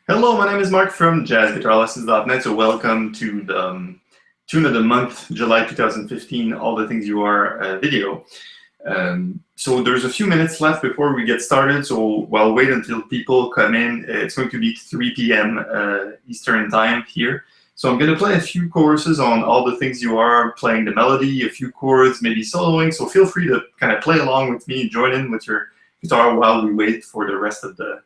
Hello, my name is Marc from jazzguitarlessons.net. So welcome to the Tune of the Month, July 2015, All the Things You Are video. So there's a few minutes left before we get started, so we'll wait until people come in. It's going to be 3 p.m. Eastern time here. So I'm going to play a few choruses on All the Things You Are, playing the melody, a few chords, maybe soloing. So feel free to kind of play along with me, join in with your guitar while we wait for the rest of the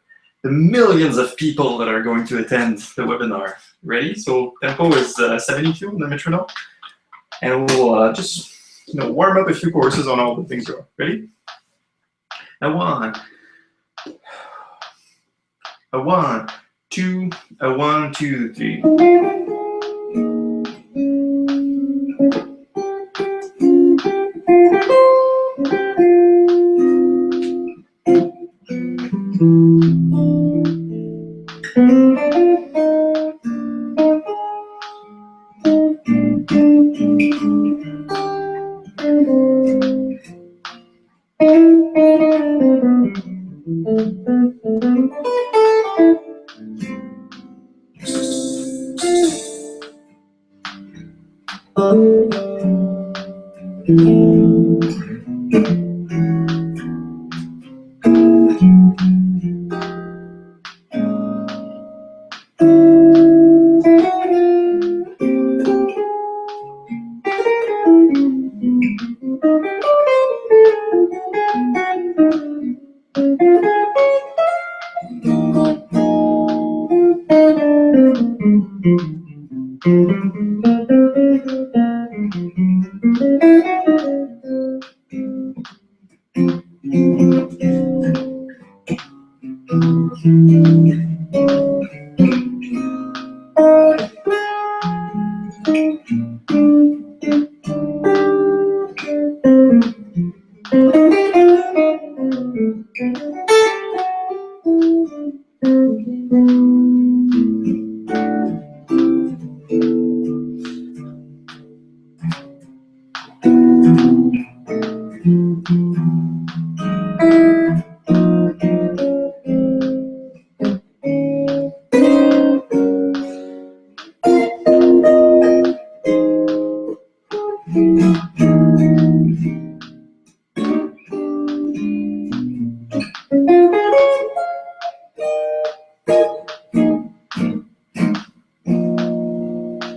millions of people that are going to attend the webinar. Ready? So tempo is 72 on the metronome. And we'll just warm up a few choruses on All the Things You Are. Ready? A one, two, a 1, 2, 3.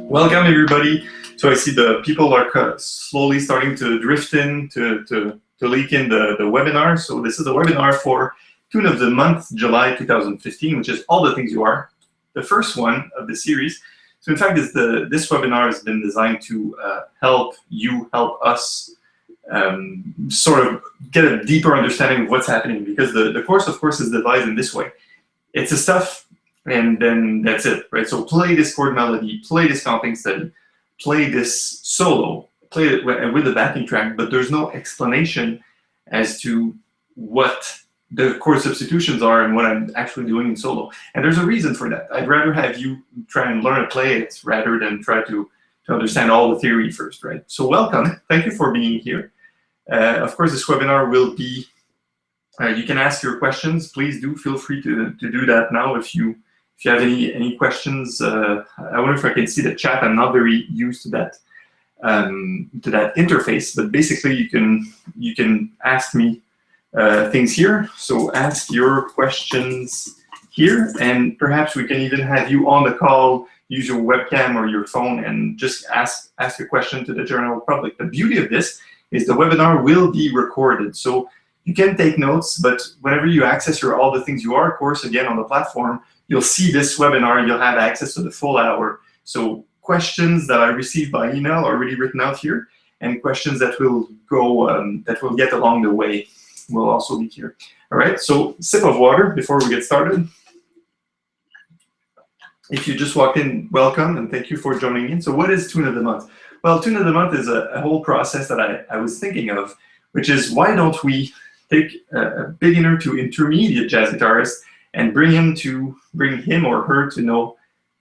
Welcome, everybody. So I see the people are slowly starting to drift in, to leak in the webinar. So this is a webinar for Tune of the Month, July 2015, which is All the Things You Are, the first one of the series. So in fact, this webinar has been designed to help us sort of get a deeper understanding of what's happening, because the course, of course, is divided in this way. It's a stuff, and then that's it, right? So play this chord melody, play this counting study, play this solo, play it with the backing track, but there's no explanation as to what the chord substitutions are and what I'm actually doing in solo. And there's a reason for that. I'd rather have you try and learn to play it rather than try to understand all the theory first, right? So welcome, thank you for being here. Of course, this webinar will be, you can ask your questions. Please do feel free to do that now if you have any questions. I wonder if I can see the chat. I'm not very used to that interface, but basically you can ask me things here. So ask your questions here, and perhaps we can even have you on the call, use your webcam or your phone, and just ask a question to the general public. The beauty of this is the webinar will be recorded, so you can take notes, but whenever you access your All the Things You Are course again on the platform, you'll see this webinar, you'll have access to the full hour. So questions that I received by email are already written out here, and questions that will go, that we'll get along the way will also be here. All right, so sip of water before we get started. If you just walked in, welcome, and thank you for joining in. So what is Tune of the Month? Well, Tune of the Month is a whole process that I was thinking of, which is why don't we take a beginner to intermediate jazz guitarist and bring him or her to know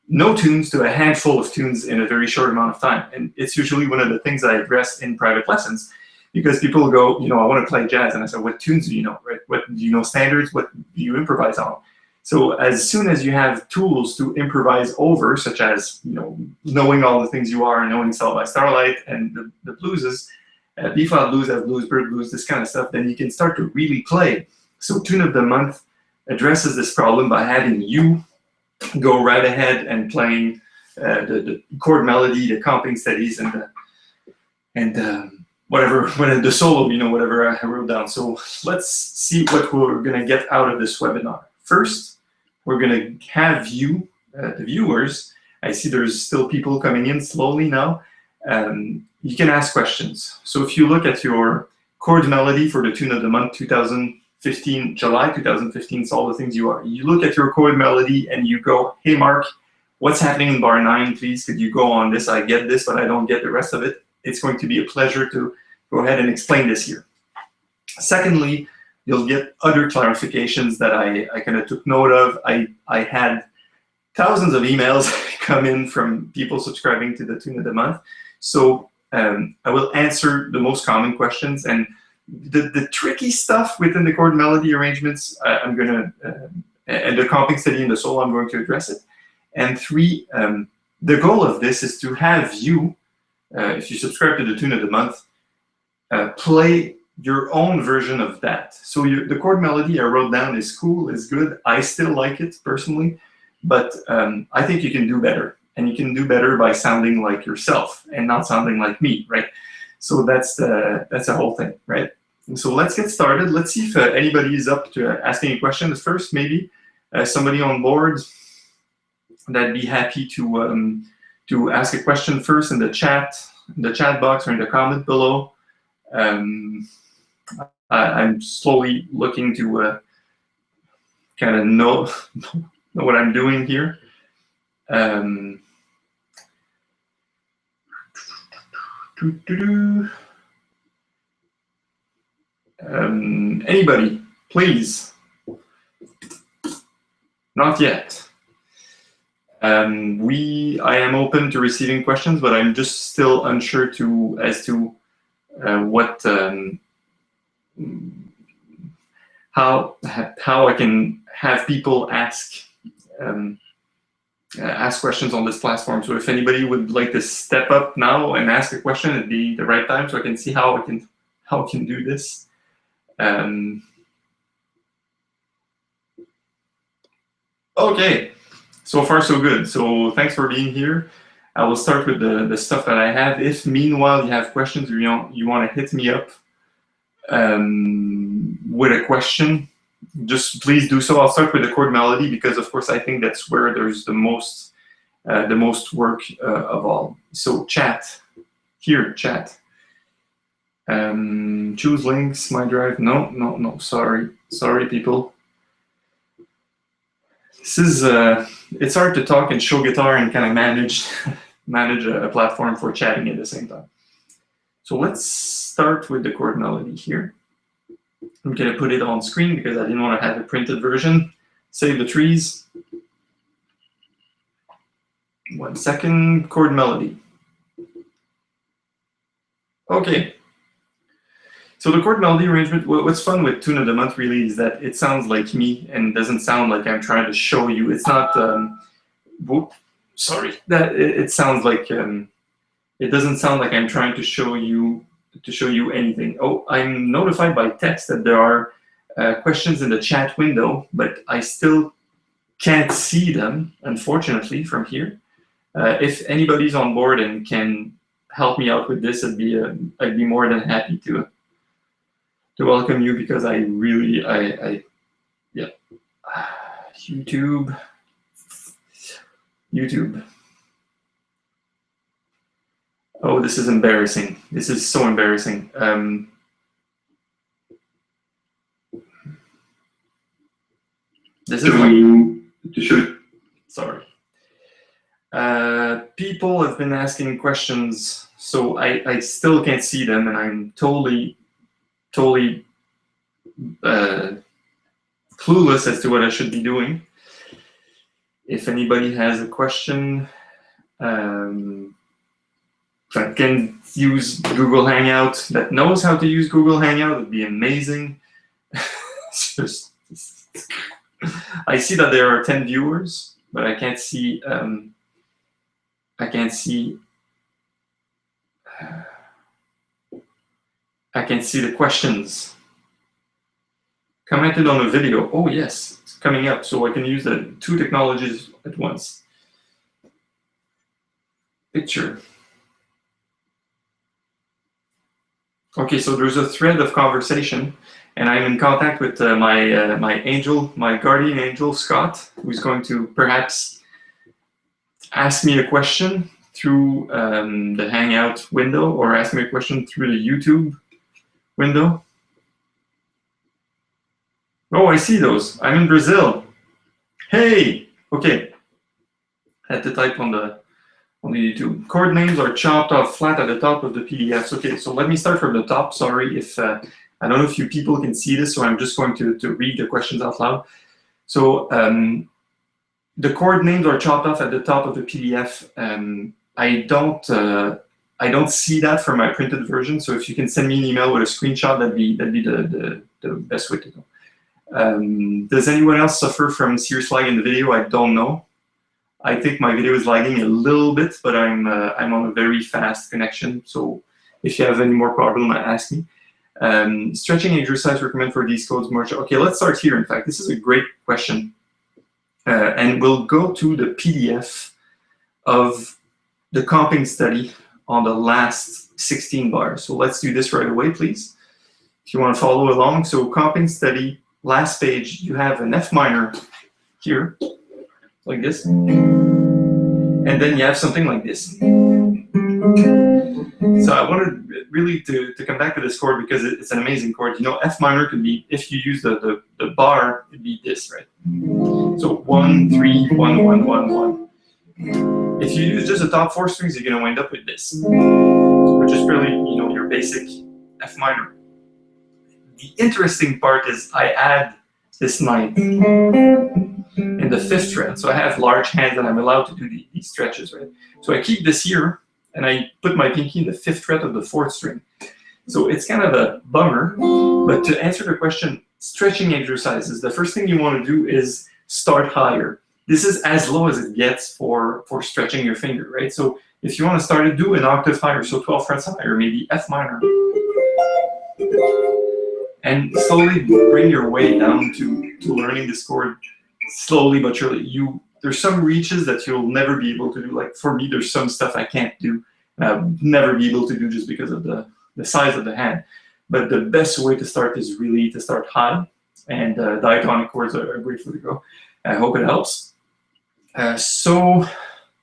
no tunes to a handful of tunes in a very short amount of time. And it's usually one of the things I address in private lessons, because people go, I want to play jazz, and I say, what tunes do you know, right? What do you know standards? What do you improvise on? So as soon as you have tools to improvise over, such as knowing all the things you are, knowing South by Starlight and the blueses, B-flat blues, F blues, bird blues, this kind of stuff, then you can start to really play. So Tune of the Month addresses this problem by having you go right ahead and playing the chord melody, the comping steadies, and whatever, the solo, whatever I wrote down. So let's see what we're going to get out of this webinar. First, we're going to have you, the viewers. I see there's still people coming in slowly now. You can ask questions. So if you look at your chord melody for the Tune of the Month 2015, July 2015, it's all the things you are. You look at your chord melody and you go, hey, Mark, what's happening in bar 9, please? Could you go on this? I get this, but I don't get the rest of it. It's going to be a pleasure to go ahead and explain this here. Secondly, you'll get other clarifications that I kind of took note of. I had thousands of emails come in from people subscribing to the Tune of the Month. So I will answer the most common questions, and the tricky stuff within the chord melody arrangements, I'm going to, and the comping steady and the solo, I'm going to address it. And three, the goal of this is to have you, if you subscribe to the Tune of the Month, play your own version of that. So the chord melody I wrote down is cool, is good. I still like it personally, but I think you can do better. And you can do better by sounding like yourself and not sounding like me, right? So that's the whole thing, right? And so let's get started. Let's see if anybody is up to asking a question first. Maybe somebody on board that'd be happy to ask a question first in the chat box or in the comment below. I'm slowly looking to kind of know what I'm doing here. Anybody, please? Not yet. I am open to receiving questions, but I'm just still unsure as to how I can have people ask questions on this platform. So if anybody would like to step up now and ask a question, it'd be the right time so I can see how I can do this. Okay, so far so good. So thanks for being here. I will start with the stuff that I have. If meanwhile you have questions or you want to hit me up with a question, just please do so. I'll start with the chord melody because, of course, I think that's where there's the most work of all. So chat. Choose links, my drive. No. Sorry, people. This is it's hard to talk and show guitar and kind of manage a platform for chatting at the same time. So let's start with the chord melody here. I'm going to put it on screen because I didn't want to have a printed version. Save the trees. 1 second, chord melody. Okay. So the chord melody arrangement, what's fun with Tune of the Month really is that it sounds like me and doesn't sound like I'm trying to show you. It's not, it sounds like, it doesn't sound like I'm trying to show you anything. Oh, I'm notified by text that there are questions in the chat window, but I still can't see them, unfortunately, from here. If anybody's on board and can help me out with this, I'd be more than happy to welcome you because I really, yeah. YouTube. Oh, this is embarrassing. This is so embarrassing. This is sorry. People have been asking questions, so I still can't see them, and I'm totally clueless as to what I should be doing. If anybody has a question, that can use Google Hangout, that knows how to use Google Hangout, would be amazing. I see that there are 10 viewers, but I can't see. I can't see. I can see the questions. Commented on a video. Oh yes, it's coming up. So I can use the two technologies at once. Picture. Okay, so there's a thread of conversation, and I'm in contact with my angel, my guardian angel, Scott, who's going to perhaps ask me a question through the Hangout window, or ask me a question through the YouTube window. Oh, I see those. I'm in Brazil. Hey, okay. I had to type on the YouTube. Chord names are chopped off flat at the top of the PDFs. Okay, so let me start from the top. Sorry if I don't know if you people can see this, so I'm just going to read the questions out loud. So the chord names are chopped off at the top of the PDF. I don't see that for my printed version. So if you can send me an email with a screenshot, that'd be the best way to go. Does anyone else suffer from serious lag in the video? I don't know. I think my video is lagging a little bit, but I'm on a very fast connection. So if you have any more problem, ask me. Stretching exercise recommend for these codes more. Okay, let's start here. In fact, this is a great question. And we'll go to the PDF of the comping study on the last 16 bars. So let's do this right away, please. If you want to follow along. So comping study, last page, you have an F minor here, like this. And then you have something like this. So I wanted really to come back to this chord because it's an amazing chord. You know, F minor can be, if you use the bar, it'd be this, right? So 1, 3, 1, 1, 1, 1. If you use just the top 4 strings, you're going to wind up with this, which is really, you know, your basic F minor. The interesting part is I add this 9 in the 5th fret. So I have large hands and I'm allowed to do these stretches, right? So I keep this here and I put my pinky in the 5th fret of the 4th string. So it's kind of a bummer, but to answer the question, stretching exercises, the first thing you want to do is start higher. This is as low as it gets for stretching your finger, right? So if you want to start to do an octave higher, so 12 frets higher, maybe F minor. And slowly bring your way down to learning this chord slowly but surely. There's some reaches that you'll never be able to do. Like for me, there's some stuff I can't do, and I'll never be able to do just because of the size of the hand. But the best way to start is really to start high, and diatonic chords are a great way to go. I hope it helps. So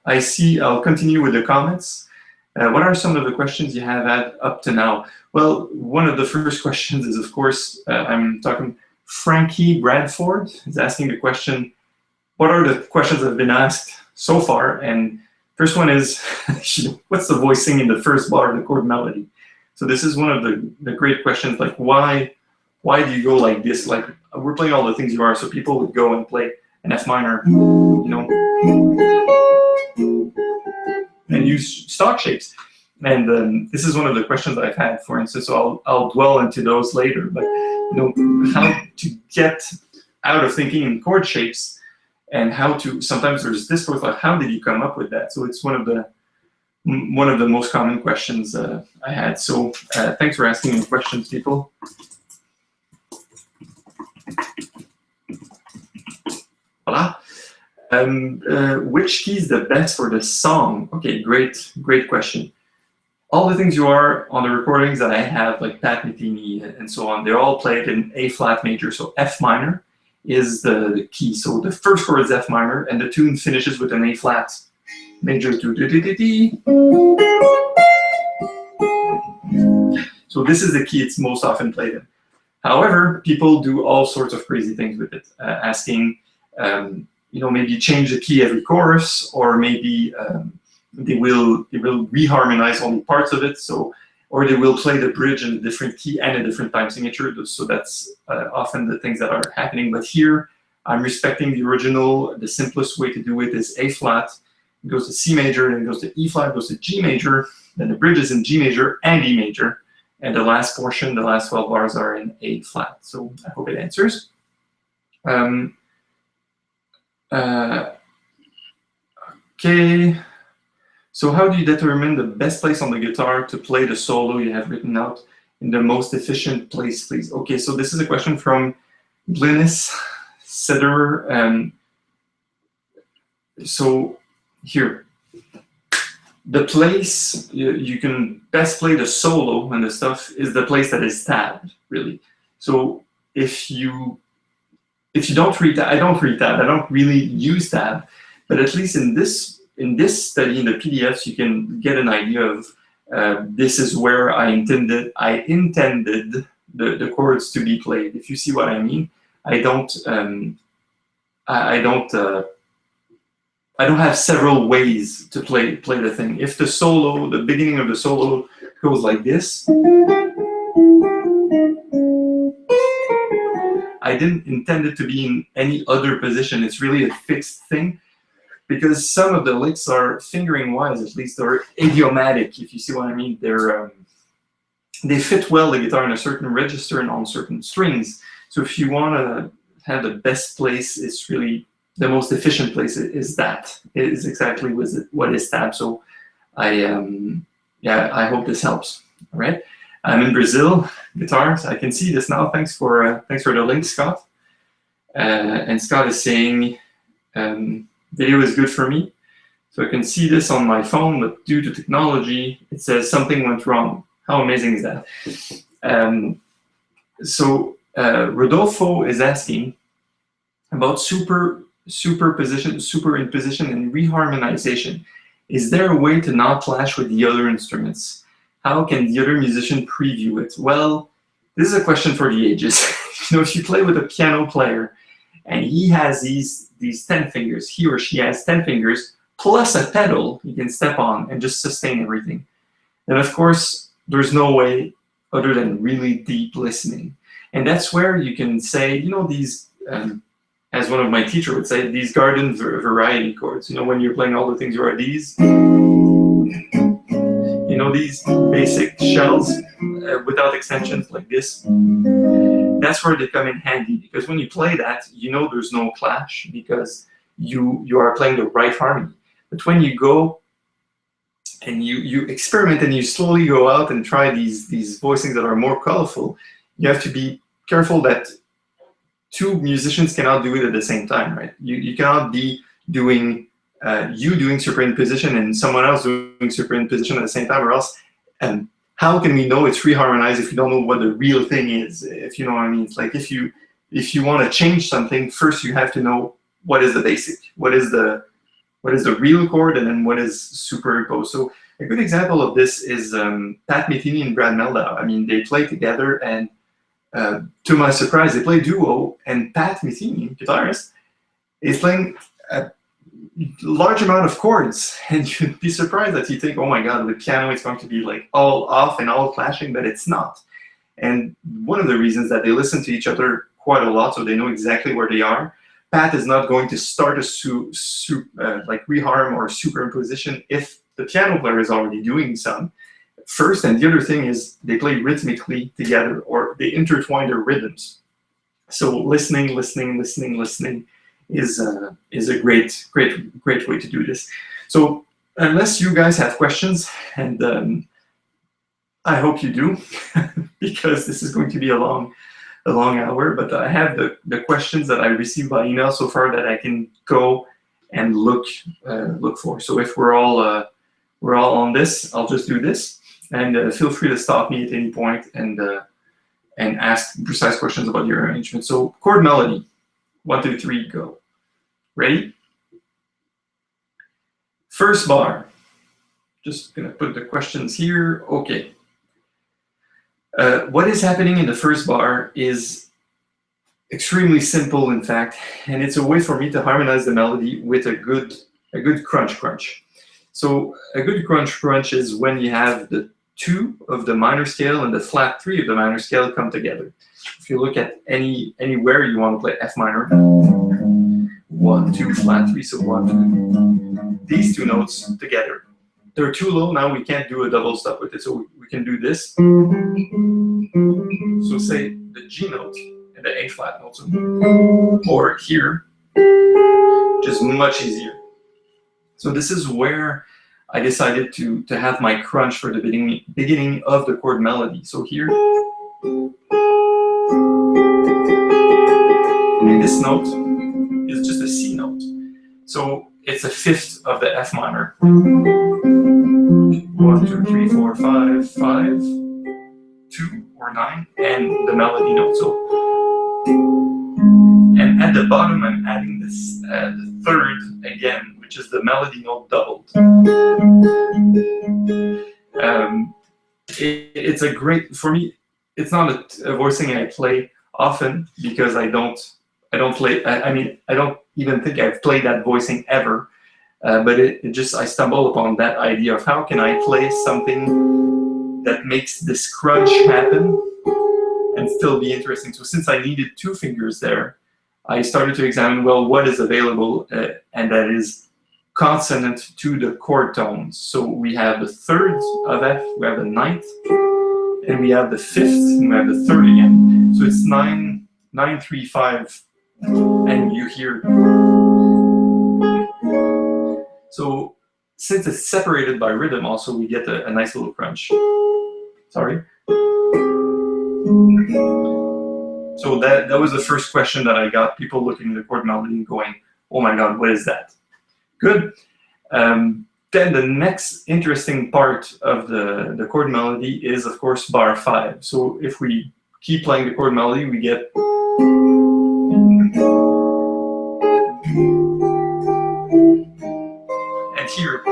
I see, I'll continue with the comments. What are some of the questions you have had up to now? Well, one of the first questions is, of course, I'm talking Frankie Bradford is asking the question, what are the questions that have been asked so far? And first one is, what's the voice singing the first bar of the chord melody? So this is one of the great questions, like why do you go like this? Like we're playing all the things you are, so people would go and play an F minor, you know, and use stock shapes. And this is one of the questions I've had, for instance, so I'll dwell into those later, but you know, how to get out of thinking in chord shapes and how to, sometimes there's discourse like, how did you come up with that? So it's one of the most common questions I had. So thanks for asking the questions, people. Voila. Which key is the best for the song? Okay, great question. All the things you are on the recordings that I have, like Pat Metheny and so on, they're all played in A flat major. So F minor is the key. So the first chord is F minor, and the tune finishes with an A flat major. So this is the key it's most often played in. However, people do all sorts of crazy things with it, asking, you know, maybe change the key every chorus, or maybe they will reharmonize only parts of it. So, or they will play the bridge in a different key and a different time signature. So that's often the things that are happening. But here, I'm respecting the original. The simplest way to do it is A flat. It goes to C major, then it goes to E flat, goes to G major. Then the bridge is in G major and E major. And the last portion, the last 12 bars are in A flat. So I hope it answers. Okay. So how do you determine the best place on the guitar to play the solo you have written out in the most efficient place, please? Okay, so this is a question from Glynis Sederer. So here, the place you can best play the solo and the stuff is the place that is tabbed, really. So if you don't read tab, I don't read tab, I don't really use tab, but at least in this study, in the PDFs, you can get an idea of this is where I intended the chords to be played. If you see what I mean, I don't have several ways to play the thing. If the solo, the beginning of the solo goes like this, I didn't intend it to be in any other position. It's really a fixed thing, because some of the licks are, fingering-wise at least, are idiomatic, if you see what I mean. They fit well the guitar in a certain register and on certain strings. So if you want to have the best place, it's really the most efficient place is that. It is exactly what is tab. So I hope this helps. All right. I'm in Brazil, guitars. I can see this now. Thanks for the link, Scott. And Scott is saying video is good for me. So I can see this on my phone, but due to technology, it says something went wrong. How amazing is that? Rodolfo is asking about superimposition and reharmonization. Is there a way to not clash with the other instruments? How can the other musician preview it? Well, this is a question for the ages. If you play with a piano player and he has these 10 fingers, he or she has 10 fingers plus a pedal you can step on and just sustain everything. And of course, there's no way other than really deep listening. And that's where you can say, these, as one of my teachers would say, these garden variety chords. When you're playing all the things, you are these, these basic shells without extensions like this. That's where they come in handy, because when you play that, there's no clash because you are playing the right harmony. But when you go and you experiment and you slowly go out and try these voicings that are more colorful, you have to be careful that two musicians cannot do it at the same time, right? You cannot be doing superimposition and someone else doing superimposition at the same time, or else how can we know it's reharmonized if we don't know what the real thing is, if you know what I mean? It's like if you want to change something, first you have to know what is the basic, what is the real chord, and then what is superimposed. So a good example of this is Pat Metheny and Brad Meldau. I mean, they play together, and to my surprise, they play duo, and Pat Metheny, guitarist, is playing a large amount of chords, and you'd be surprised that you think, oh my god, the piano is going to be like all off and all clashing, but it's not. And one of the reasons that they listen to each other quite a lot, so they know exactly where they are. Pat is not going to start a like reharm or superimposition if the piano player is already doing some first. And the other thing is they play rhythmically together, or they intertwine their rhythms. So listening is a great way to do this. So unless you guys have questions, and I hope you do, because this is going to be a long hour, but I have the questions that I received by email so far that I can go and look for. So if we're all on this, I'll just do this, and feel free to stop me at any point and ask precise questions about your arrangement. So chord melody, 1, 2, 3, go. Ready? First bar. Just gonna put the questions here. Okay. What is happening in the first bar is extremely simple, in fact, and it's a way for me to harmonize the melody with a good crunch. So a good crunch is when you have the 2 of the minor scale and the flat 3 of the minor scale come together. If you look at anywhere you want to play F minor, 1, 2, flat 3, so 1, 2, these 2 notes together. They're too low now, we can't do a double stop with it, so we can do this. So say the G note and the A flat notes, or here, which is much easier. So this is where I decided to have my crunch for the beginning of the chord melody. So here, and this note is just a C note. So it's a fifth of the F minor. 1, 2, 3, 4, 5, 5, 2 or 9, and the melody note. So, and at the bottom, I'm adding this the third again, which is the melody note doubled. It's a great, for me, it's not a voicing I play often because I don't play, I mean, I don't even think I've played that voicing ever, but it just, I stumble upon that idea of how can I play something that makes this crunch happen and still be interesting. So since I needed 2 fingers there, I started to examine, well, what is available, and that is consonant to the chord tones. So we have the third of F, we have the ninth, and we have the fifth, and we have the third again. So it's 9, 9, 3, 5, and you hear. So since it's separated by rhythm, also we get a nice little crunch. Sorry. So that was the first question that I got, people looking at the chord melody and going, oh my God, what is that? Good. Then the next interesting part of the chord melody is, of course, bar 5. So if we keep playing the chord melody, we get. And here.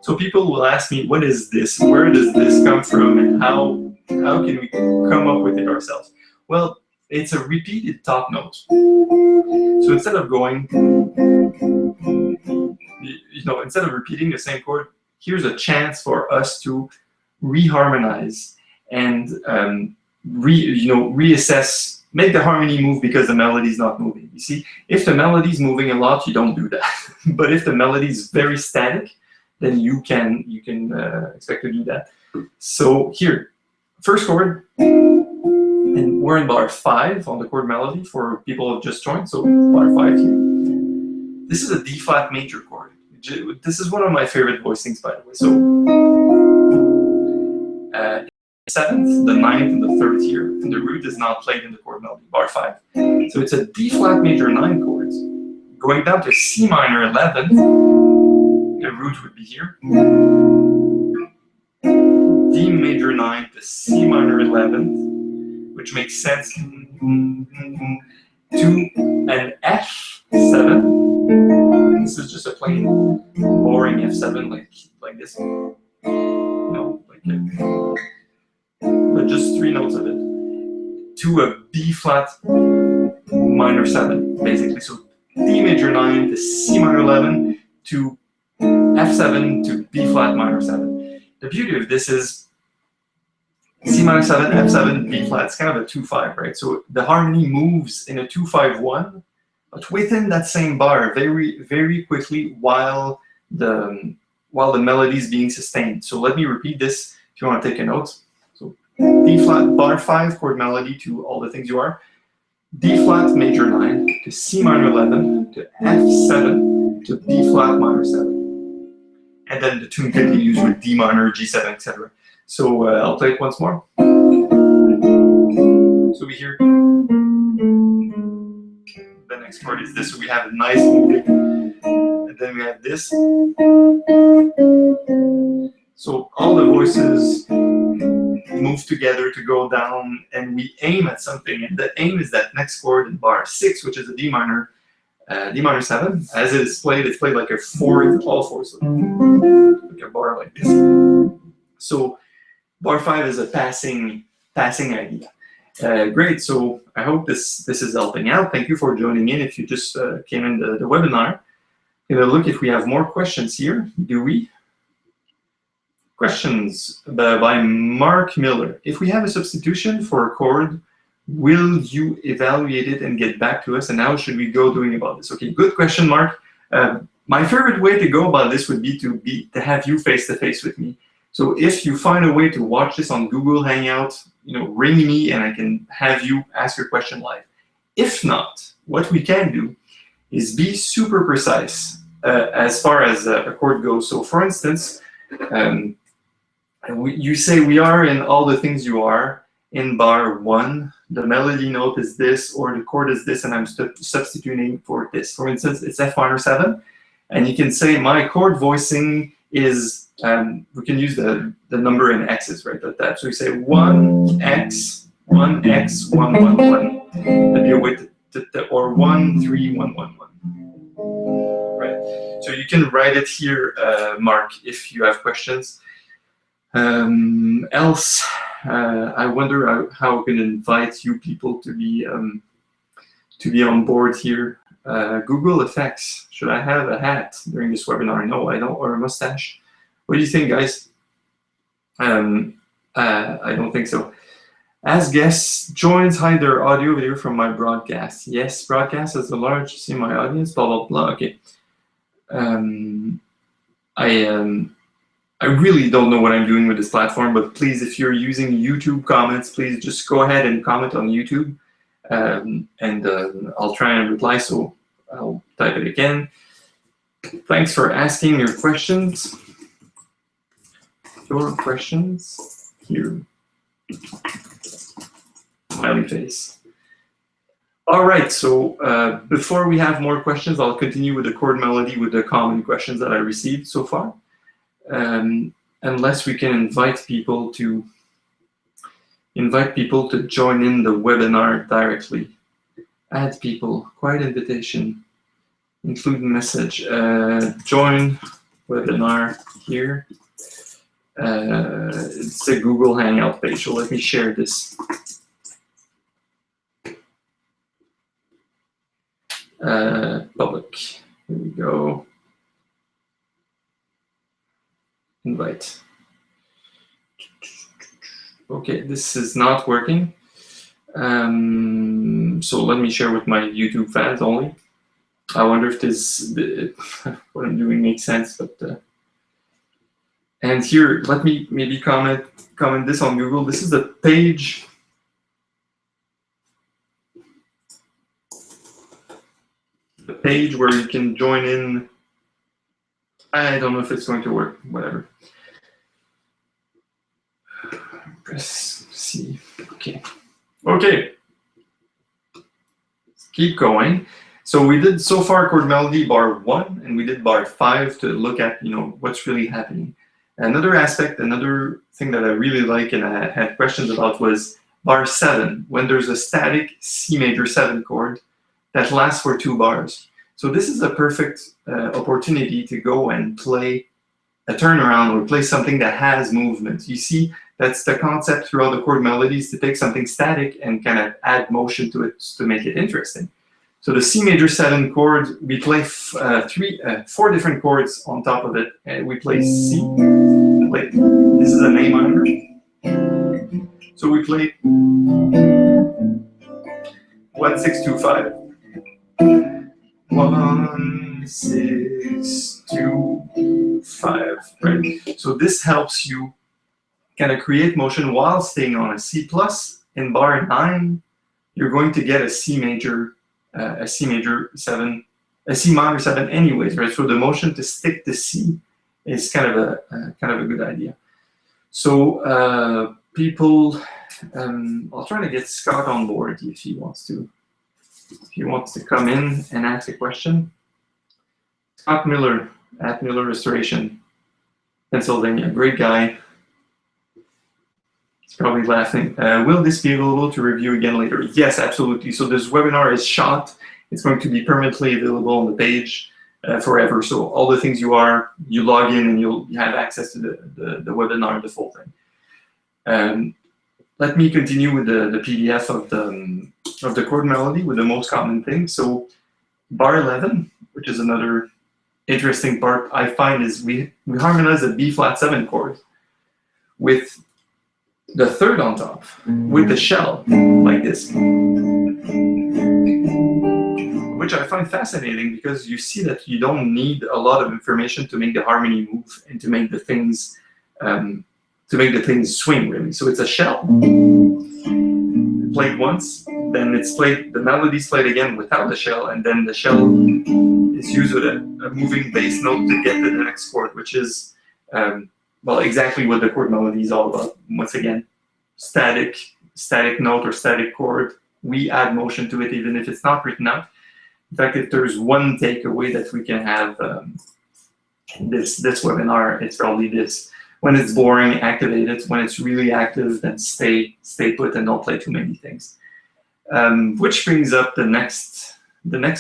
So people will ask me, what is this? Where does this come from? And how can we come up with it ourselves? Well, it's a repeated top note. So instead of going, instead of repeating the same chord, here's a chance for us to reharmonize and reassess, make the harmony move because the melody is not moving. You see, if the melody is moving a lot, you don't do that. But if the melody is very static, then you can expect to do that. So here, first chord, and we're in bar 5 on the chord melody for people who have just joined. So bar 5 here. This is a D flat major chord. This is one of my favorite voicings, by the way. So 7th, the 9th, and the 3rd here, and the root is not played in the chord melody, bar 5. So it's a D flat major 9 chord, going down to C minor 11. The root would be here. D major 9 to C minor 11, which makes sense, to an F7. This is just a plain, boring F7, like this. But just 3 notes of it. To a B flat minor 7, basically. So D major 9 to C minor 11 to F7 to B flat minor 7. The beauty of this is C minor 7, F7, B flat. It's kind of a 2-5, right? So the harmony moves in a 2-5-1, but within that same bar, very, very quickly, while the melody is being sustained. So let me repeat this if you want to take a note. So D flat, bar 5 chord melody to all the things you are. D flat major 9 to C minor 11 to F7 to B flat minor 7. And then the tune continues with D minor, G7, etc. So I'll play it once more. So we hear the next chord is this. So we have a nice moving, and then we have this. So all the voices move together to go down, and we aim at something. And the aim is that next chord in bar 6, which is a D minor 7. As it is played, it's played like a 4th, all 4, so like a bar like this. So bar 5 is a passing idea. Great, so I hope this is helping out. Thank you for joining in. If you just came in the webinar, look if we have more questions here. Do we? Questions by Marc Miller. If we have a substitution for a chord, will you evaluate it and get back to us? And how should we go doing about this? Okay, good question, Marc. My favorite way to go about this would be to have you face-to-face with me. So if you find a way to watch this on Google Hangout, ring me and I can have you ask your question live. If not, what we can do is be super precise as far as a chord goes. So for instance, you say we are in all the things you are in bar 1, the melody note is this, or the chord is this, and I'm substituting for this. For instance, it's F minor 7, and you can say my chord voicing is, we can use the number in X's, right, like that. So you say 1X, 1X, 1, 1, 1. That'd be a way to, or 1, 3, 1, 1, 1. Right. So you can write it here, Mark, if you have questions. Else, I wonder how I can invite you people to be on board here. Google Effects. Should I have a hat during this webinar? No, I don't, or a mustache. What do you think, guys? I don't think so. As guests, joins hide their audio video from my broadcast. Yes, broadcast as a large, see my audience, blah, blah, blah. Okay. I really don't know what I'm doing with this platform, but please, if you're using YouTube comments, please just go ahead and comment on YouTube, and I'll try and reply, so I'll type it again. Thanks for asking your questions. Your questions here. Smiley face. All right, so before we have more questions, I'll continue with the chord melody with the common questions that I received so far. Unless we can invite people to join in the webinar directly. Add people, quiet invitation, include message, join webinar here. It's a Google Hangout page, so let me share this. Public, here we go. Invite. Okay, this is not working. So let me share with my YouTube fans only. I wonder if this, what I'm doing makes sense, but and here, let me maybe comment this on Google. This is the page. The page where you can join in. I don't know if it's going to work, whatever. Press C, okay. Okay, let's keep going. So we did so far chord melody bar 1, and we did bar 5 to look at, what's really happening. Another aspect, another thing that I really like and I had questions about was bar 7, when there's a static C major 7 chord that lasts for 2 bars. So this is a perfect opportunity to go and play a turnaround or play something that has movement. You see, that's the concept throughout the chord melodies, to take something static and kind of add motion to it to make it interesting. So the C major 7 chord, we play 4 different chords on top of it. And we play C. This is an A minor. So we play 1, 6, 2, 5. 1, 6, 2, 5, right? So this helps you kind of create motion while staying on a C plus. In bar 9, you're going to get a C major 7, a C minor 7 anyways, right? So the motion to stick to C is kind of a good idea. So people, I'll try to get Scott on board if he wants to. If he wants to come in and ask a question. Scott Miller at Miller Restoration, Pennsylvania, great guy. He's probably laughing. Will this be available to review again later? Yes, absolutely. So this webinar is shot. It's going to be permanently available on the page forever. So all the things you log in and you'll have access to the webinar, the full thing. Let me continue with the PDF of the chord melody with the most common thing. So bar 11, which is another interesting part I find, is we harmonize a B flat 7 chord with the third on top, with the shell, like this. Which I find fascinating because you see that you don't need a lot of information to make the harmony move and to make the things swing, really. So it's a shell, played once, then it's played, the melody's played again without the shell, and then the shell is used with a moving bass note to get to the next chord, which is, well, exactly what the chord melody is all about. Once again, static note or static chord. We add motion to it even if it's not written out. In fact, if there's one takeaway that we can have this webinar, it's probably this. When it's boring, activate it. When it's really active, then stay put and don't play too many things. Which brings up the next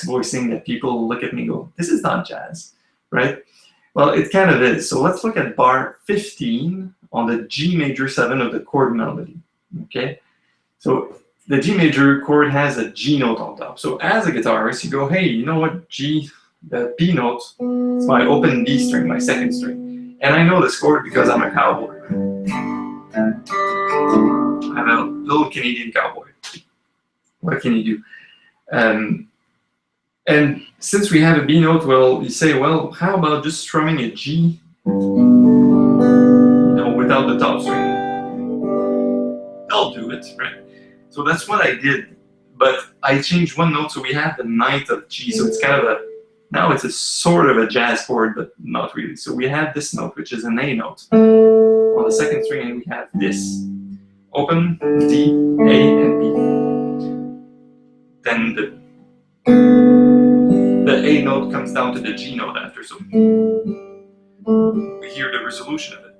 voicing that people look at me and go, this is not jazz, right? Well, it kind of is. So let's look at bar 15 on the G major 7 of the chord melody, okay? So the G major chord has a G note on top. So as a guitarist, you go, hey, you know what, G, the B note, it's my open B string, my second string. And I know this chord because I'm a cowboy. I'm a little Canadian cowboy. What can you do? And since we have a B note, well, you say, well, how about just strumming a G, without the top string? I'll do it, right? So that's what I did, but I changed one note, so we have the ninth of G, so it's kind of now it's a sort of a jazz chord, but not really. So we have this note, which is an A note on the second string, and we have this open D, A, and B. Then the A note comes down to the G note after, so we hear the resolution of it.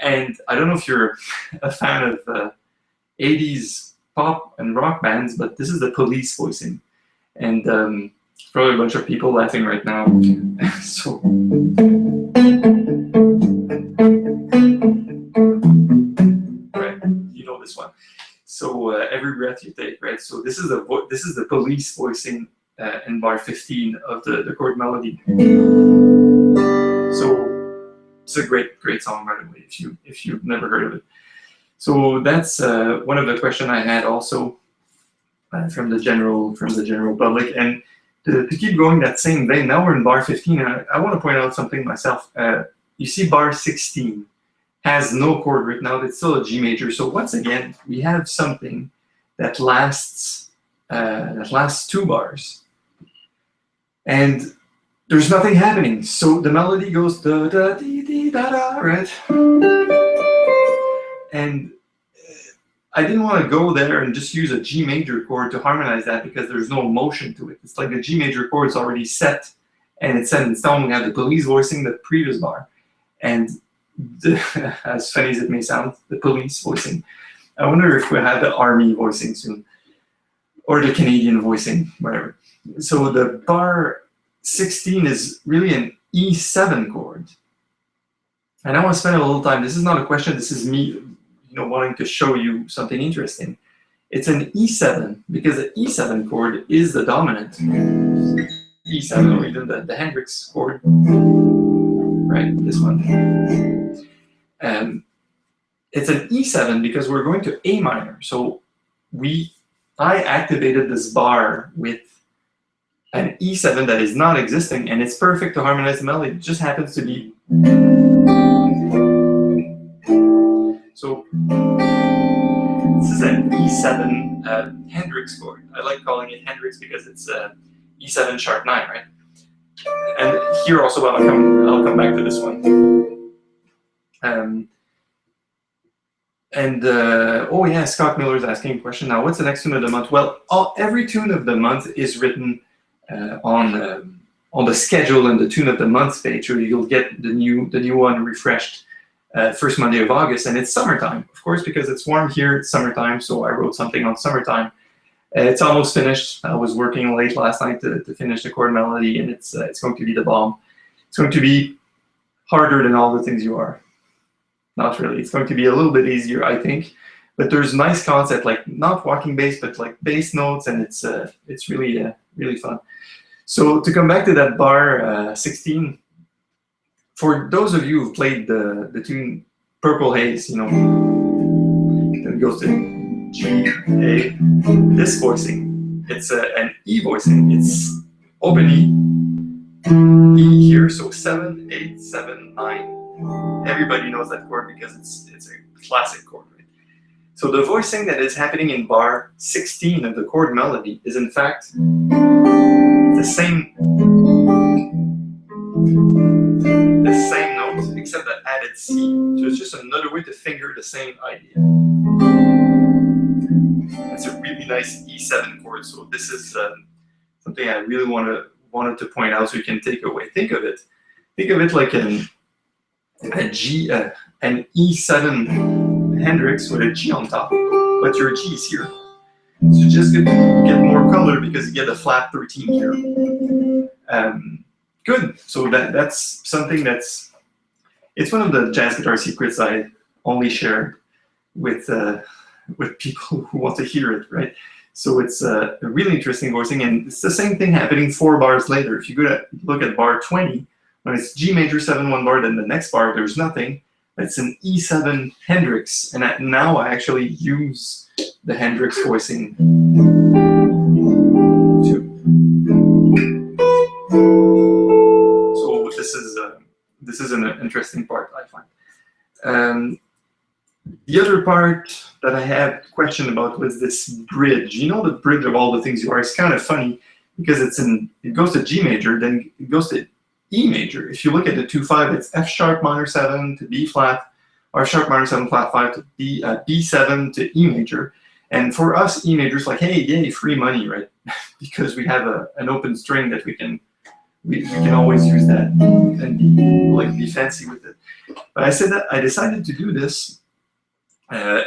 And I don't know if you're a fan of 80s pop and rock bands, but this is the Police voicing. And probably a bunch of people laughing right now. So right, you know this one. So every breath you take, right? So this is the Police voicing in bar 15 of the chord melody. So it's a great song, by the way, if you've never heard of it. So that's one of the questions I had also from the general public. And to keep going that same vein, now we're in bar 15, and I want to point out something myself. You see bar 16 has no chord written out, it's still a G major. So once again, we have something that lasts 2 bars. And there's nothing happening. So the melody goes da da dee dee da da, right? And I didn't want to go there and just use a G major chord to harmonize that because there's no motion to it. It's like the G major chord is already set and it's set in stone. We have the Police voicing the previous bar. And as funny as it may sound, the Police voicing. I wonder if we'll have the Army voicing soon or the Canadian voicing, whatever. So the bar 16 is really an E7 chord. And I want to spend a little time. This is not a question. This is me wanting to show you something interesting. It's an E7 because the E7 chord is the dominant. E7 or even the Hendrix chord, right? This one. It's an E7 because we're going to A minor. So I activated this bar with an E7 that is not existing, and it's perfect to harmonize the melody. It just happens to be. So this is an E7 Hendrix chord. I like calling it Hendrix because it's E7 sharp 9, right? And here also I'll come back to this one. Oh yeah, Scott Miller is asking a question now. What's the next tune of the month? Well, every tune of the month is written on the schedule and the tune of the month page, so you'll get the new one refreshed. First Monday of August, and it's summertime, of course, because it's warm here. It's summertime, so I wrote something on summertime. It's almost finished. I was working late last night to finish the chord melody, and it's going to be the bomb. It's going to be harder than all the things you are. Not really. It's going to be a little bit easier, I think. But there's nice concept, like not walking bass, but like bass notes, and it's really really fun. So to come back to that bar 16. For those of you who played the tune Purple Haze, then it goes to G, A, this voicing. It's an E voicing. It's open E here, so 7, 8, 7, 9. Everybody knows that chord because it's a classic chord, right? So the voicing that is happening in bar 16 of the chord melody is in fact the same note, except that added C. So it's just another way to finger the same idea. It's a really nice E7 chord. So this is something I really wanted to point out, so you can take away. Think of it like an E7 Hendrix with a G on top, but your G is here. So just get more color because you get a flat 13 here. Good. So that's something it's one of the jazz guitar secrets I only share with people who want to hear it, right? So it's a really interesting voicing, and it's the same thing happening 4 bars later. If you look at bar 20, when it's G major 7 one bar, then the next bar there's nothing. It's an E7 Hendrix, and now I actually use the Hendrix voicing too. So this is an interesting part, I find. The other part that I had a question about was this bridge. You know, the bridge of all the things you are. It's kind of funny because it goes to G major, then it goes to E major. If you look at the 2/5, it's F sharp minor 7 to B flat, or sharp minor 7 flat 5 to B7 to E major. And for us, E major is like, hey, yay, free money, right? Because we have an open string that we can always use that and be fancy with it. But I decided to do this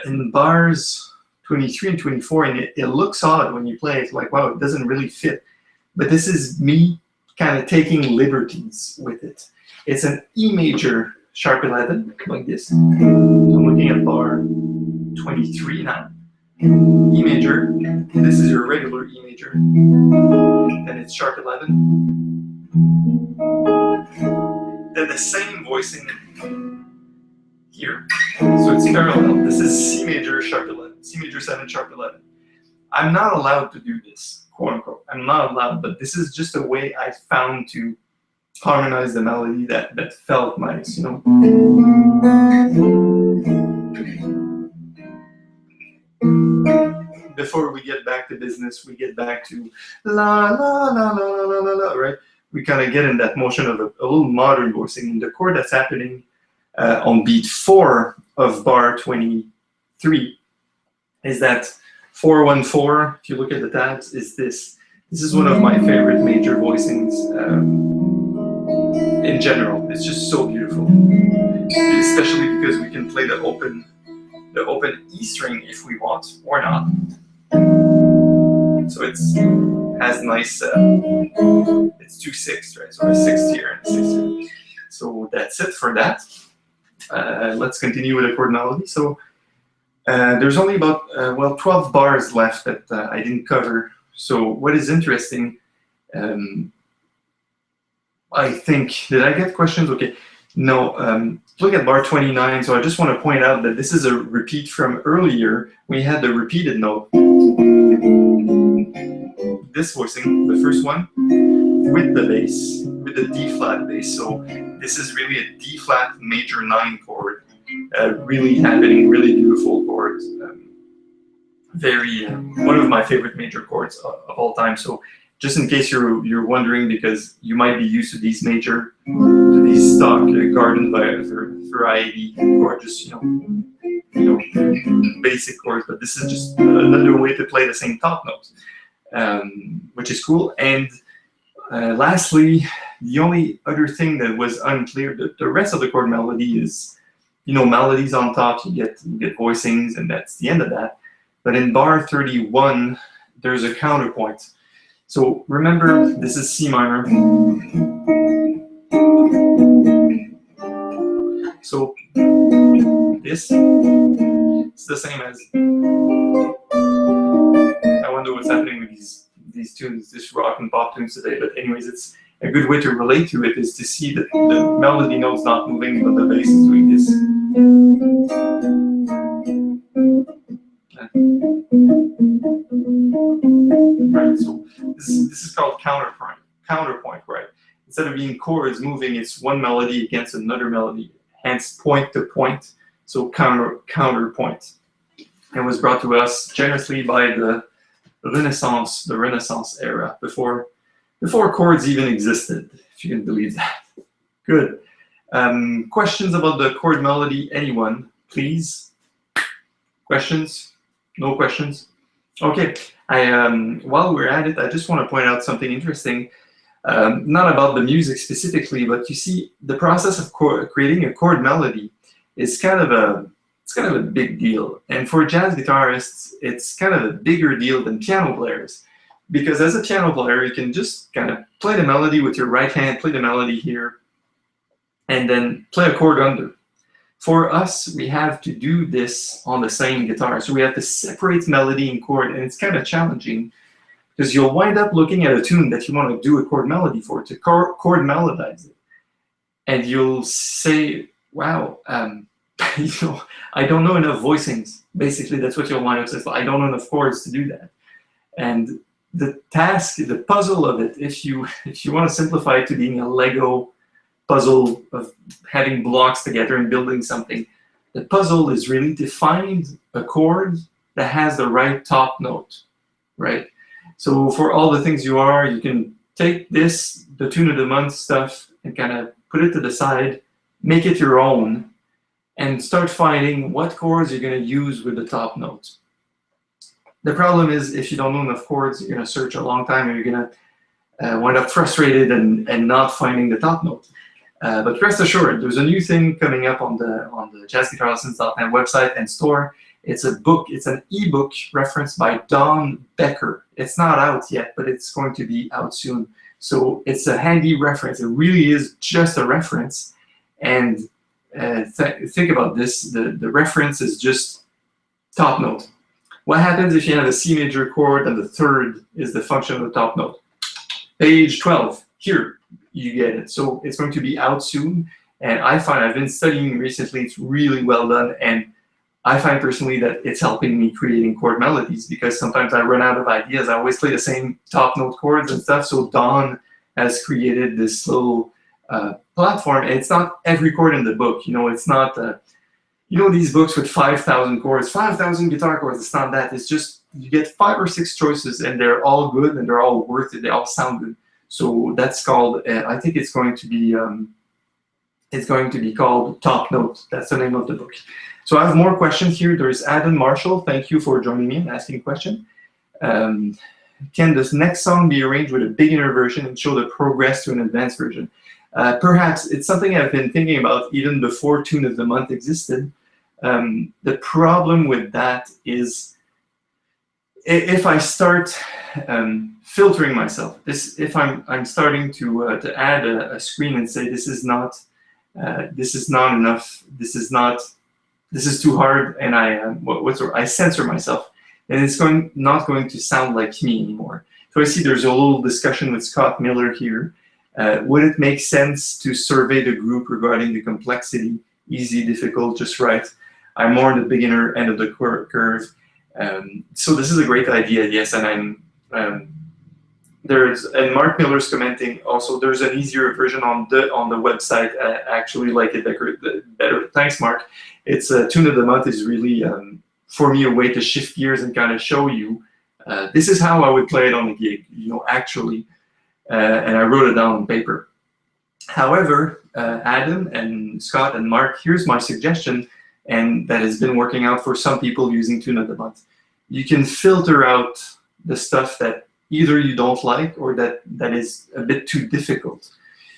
in bars 23 and 24, and it looks odd when you play. It's like, wow, it doesn't really fit. But this is me kind of taking liberties with it. It's an E major sharp 11, like this. So I'm looking at bar 23 now. E major, this is your regular E major. Then it's sharp 11. Then the same voicing here. So it's parallel. This is C major sharp 11, C major 7 sharp 11. I'm not allowed to do this, quote unquote. I'm not allowed, but this is just a way I found to harmonize the melody that felt nice, you know. Before we get back to business, we get back to la la la la la la la, right? We kind of get in that motion of a little modern voicing. And the chord that's happening on beat 4 of bar 23 is that 4-1-4. If you look at the tabs, is this. This is one of my favorite major voicings in general. It's just so beautiful, especially because we can play the open E string if we want or not. So it has nice. It's 2/6, right? So a 6th here and a 6th here. So that's it for that. Let's continue with the chord melody. So there's only about 12 bars left that I didn't cover. So what is interesting, I think, did I get questions? Okay, no, look at bar 29. So I just want to point out that this is a repeat from earlier. We had the repeated note, this voicing, the first one, with the bass, with the D flat bass. So this is really a D flat major 9 chord, really happening, really beautiful chord. Very one of my favorite major chords of all time. So just in case you're wondering, because you might be used to these stock garden variety chords, just basic chords, but this is just another way to play the same top notes, which is cool. And lastly, the only other thing that was unclear, the rest of the chord melody is, melodies on top. You get voicings, and that's the end of that. But in bar 31, there's a counterpoint. So remember, this is C minor. So this is the same as. I wonder what's happening with these tunes, this rock and pop tunes today. But anyways, it's a good way to relate to it is to see that the melody note's not moving, but the bass is doing this. Right, so this is called counterpoint, right? Instead of being chords moving, it's one melody against another melody, hence point to point. So counterpoint. and was brought to us generously by the Renaissance era, before chords even existed, if you can believe that. Good. Questions about the chord melody? Anyone, please? Questions? No questions? Okay. While we're at it, I just want to point out something interesting. Not about the music specifically, but you see, the process of creating a chord melody is kind of a big deal. And for jazz guitarists, it's kind of a bigger deal than piano players. Because as a piano player, you can just kind of play the melody with your right hand, play the melody here, and then play a chord under. For us, we have to do this on the same guitar. So we have to separate melody and chord, and it's kind of challenging because you'll wind up looking at a tune that you want to do a chord melody for, to chord melodize it. And you'll say, wow, you know, I don't know enough voicings. Basically, that's what you'll wind up saying. I don't know enough chords to do that. And the task, the puzzle of it, if you want to simplify it to being a Lego puzzle of having blocks together and building something, the puzzle is really to find a chord that has the right top note, right? So for all the things you can take this, the tune of the month stuff, and kind of put it to the side, make it your own, and start finding what chords you're going to use with the top notes. The problem is, if you don't know enough chords, you're going to search a long time, and you're going to wind up frustrated and not finding the top note. But rest assured, there's a new thing coming up on the jazzguitarlessons.net website and store. It's a book. It's an ebook referenced by Don Becker. It's not out yet, but it's going to be out soon. So it's a handy reference. It really is just a reference. And think about this. The reference is just top note. What happens if you have a C major chord and the third is the function of the top note? Page 12. Here, you get it. So it's going to be out soon. And I find, I've been studying recently, it's really well done. And I find personally that it's helping me creating chord melodies, because sometimes I run out of ideas. I always play the same top note chords and stuff. So Don has created this little platform. And it's not every chord in the book. You know, it's not, you know, these books with 5,000 chords, 5,000 guitar chords. It's not that. It's just, you get 5 or 6 choices and they're all good and they're all worth it. They all sound good. So that's called, I think it's going to be called Top Note. That's the name of the book. So I have more questions here. There's Adam Marshall. Thank you for joining me and asking a question. Can this next song be arranged with a beginner version and show the progress to an advanced version? Perhaps. It's something I've been thinking about even before Tune of the Month existed. The problem with that is if I start filtering myself, if I'm starting to add a screen and say this is not enough, this is too hard, and I censor myself, and it's not going to sound like me anymore. So I see there's a little discussion with Scott Miller here. Would it make sense to survey the group regarding the complexity, easy, difficult, just right? I'm more on the beginner end of the curve. So this is a great idea, yes, and and Marc Miller's commenting also. There's an easier version on the website. I actually like it better. Thanks, Marc. It's Tune of the Month is really for me a way to shift gears and kind of show you this is how I would play it on a gig. You know, actually, and I wrote it down on paper. However, Adam and Scott and Marc, here's my suggestion, and that has been working out for some people using Tune of the Month. You can filter out the stuff that either you don't like or that is a bit too difficult.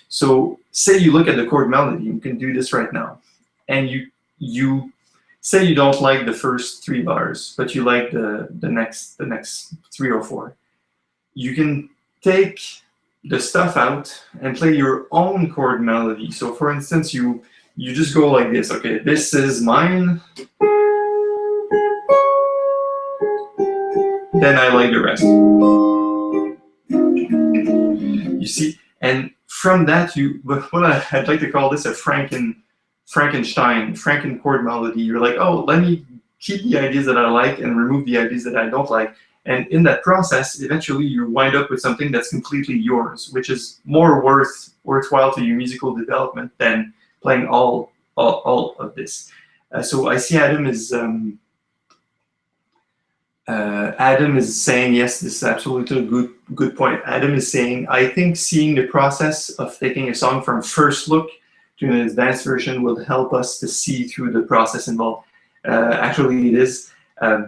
So say you look at the chord melody, you can do this right now, and you say you don't like the first 3 bars, but you like the next 3 or 4. You can take the stuff out and play your own chord melody. So for instance, you just go like this. Okay, this is mine. Then I like the rest. You see, and from that, I'd like to call this a Frankenstein chord melody. You're like, oh, let me keep the ideas that I like and remove the ideas that I don't like. And in that process, eventually you wind up with something that's completely yours, which is more worthwhile to your musical development than playing all of this. So I see Adam is Adam is saying, yes, this is absolutely a good point. Adam is saying, I think seeing the process of taking a song from first look to an advanced version will help us to see through the process involved. Actually, it is.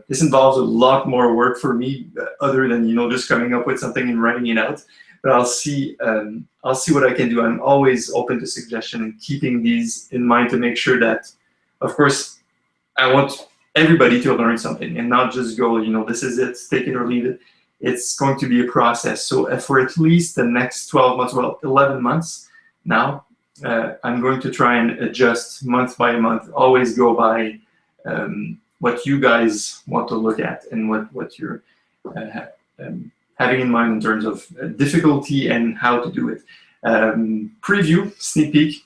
This involves a lot more work for me, other than just coming up with something and writing it out. But I'll see what I can do. I'm always open to suggestion and keeping these in mind to make sure that, of course, I want everybody to learn something and not just go, this is it, take it or leave it. It's going to be a process. So for at least the next 12 months, well, 11 months now, I'm going to try and adjust month by month, always go by what you guys want to look at and what you're having in mind in terms of difficulty and how to do it. Preview, sneak peek,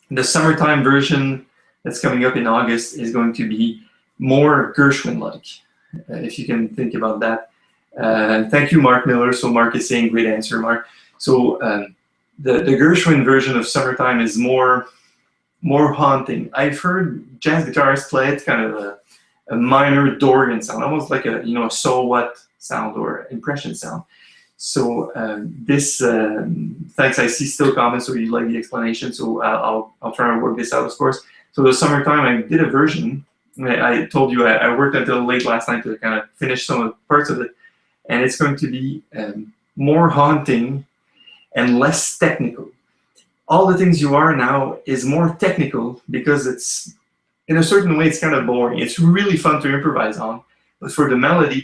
the summertime version that's coming up in August is going to be more Gershwin-like, if you can think about that. Thank you, Mark Miller. So Mark is saying, great answer, Mark. So the Gershwin version of Summertime is more haunting. I've heard jazz guitarists play it, kind of a minor Dorian sound, almost like a so what sound or impression sound. So this, thanks, I see still comments, so you like the explanation, so I'll try and work this out, of course. So the Summertime, I did a version. I told you I worked until late last night to kind of finish some of parts of it, and it's going to be more haunting and less technical. All the things you are now is more technical because it's, in a certain way, it's kind of boring. It's really fun to improvise on, but for the melody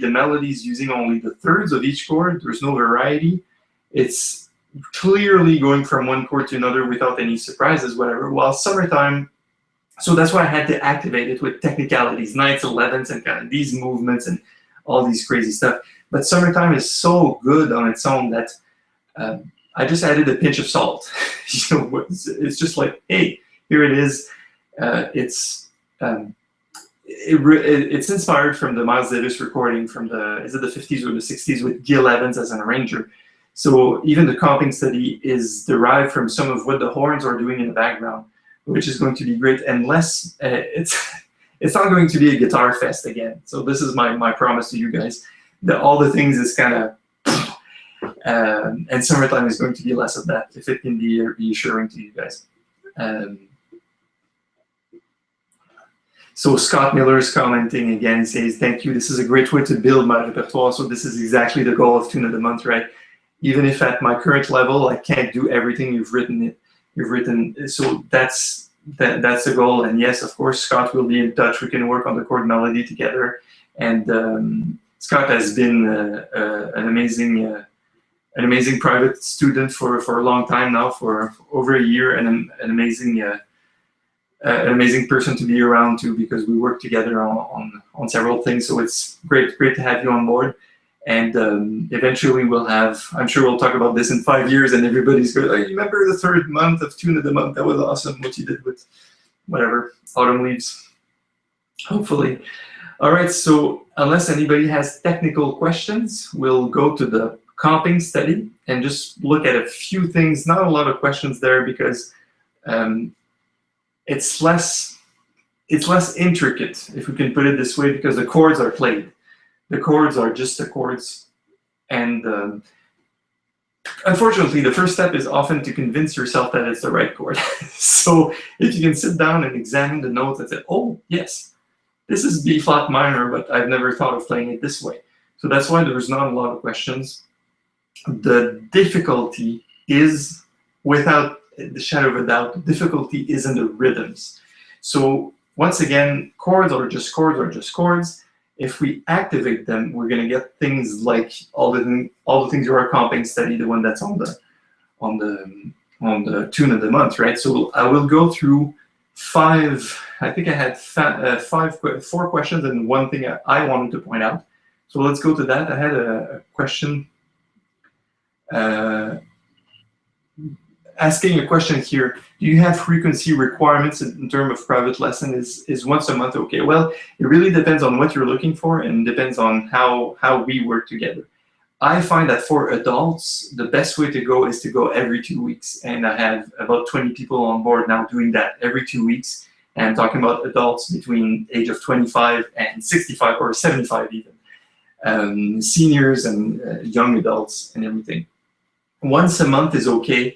is using only the thirds of each chord. There's no variety. It's clearly going from one chord to another without any surprises, whatever. While Summertime, so that's why I had to activate it with technicalities, 9ths, 11ths, and kind of these movements and all these crazy stuff. But Summertime is so good on its own that I just added a pinch of salt. It's just like, hey, here it is. It's inspired from the Miles Davis recording from is it the 50s or the 60s with Gil Evans as an arranger. So even the comping study is derived from some of what the horns are doing in the background, which is going to be great, and less, it's not going to be a guitar fest again. So this is my promise to you guys, that all the things is kind of, and Summertime is going to be less of that, if it can be reassuring to you guys. So Scott Miller is commenting again, says, thank you, this is a great way to build my repertoire. So this is exactly the goal of Tune of the Month, right? Even if at my current level, I can't do everything you've written, so that's the goal. And yes, of course, Scott will be in touch. We can work on the chord melody together. And Scott has been an amazing private student for a long time now, for over a year, and an amazing person to be around too, because we work together on several things. So it's great to have you on board. And eventually we'll have, I'm sure we'll talk about this in 5 years, and everybody's going, oh, you remember the 3rd month of Tune of the Month? That was awesome, what you did with whatever, Autumn Leaves, hopefully. All right, so unless anybody has technical questions, we'll go to the comping study and just look at a few things. Not a lot of questions there because it's less intricate, if we can put it this way, because the chords are played. The chords are just the chords. And unfortunately, the first step is often to convince yourself that it's the right chord. So if you can sit down and examine the notes and say, oh, yes, this is B flat minor, but I've never thought of playing it this way. So that's why there's not a lot of questions. The difficulty is, without the shadow of a doubt, the difficulty is in the rhythms. So once again, chords are just chords are just chords. If we activate them, we're going to get things like all the things you are comping study, the one that's on the Tune of the Month, right? So I will go through 5. I think I had 4 questions and one thing I wanted to point out. So let's go to that. I had a question asking a question here. Do you have frequency requirements in terms of private lesson? Is once a month okay? Well, it really depends on what you're looking for and depends on how we work together. I find that for adults, the best way to go is to go every 2 weeks. And I have about 20 people on board now doing that every 2 weeks. And I'm talking about adults between age of 25 and 65 or 75 even. seniors and young adults and everything. Once a month is okay.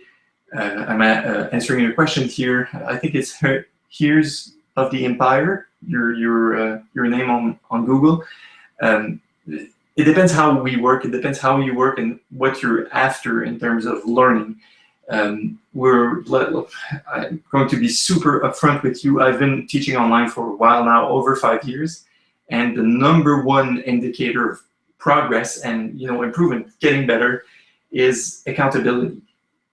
I'm answering your question here. I think it's Here's of the Empire, your name on Google. It depends how we work. It depends how you work and what you're after in terms of learning. I'm going to be super upfront with you. I've been teaching online for a while now, over 5 years, and the #1 indicator of progress and improvement, getting better, is accountability.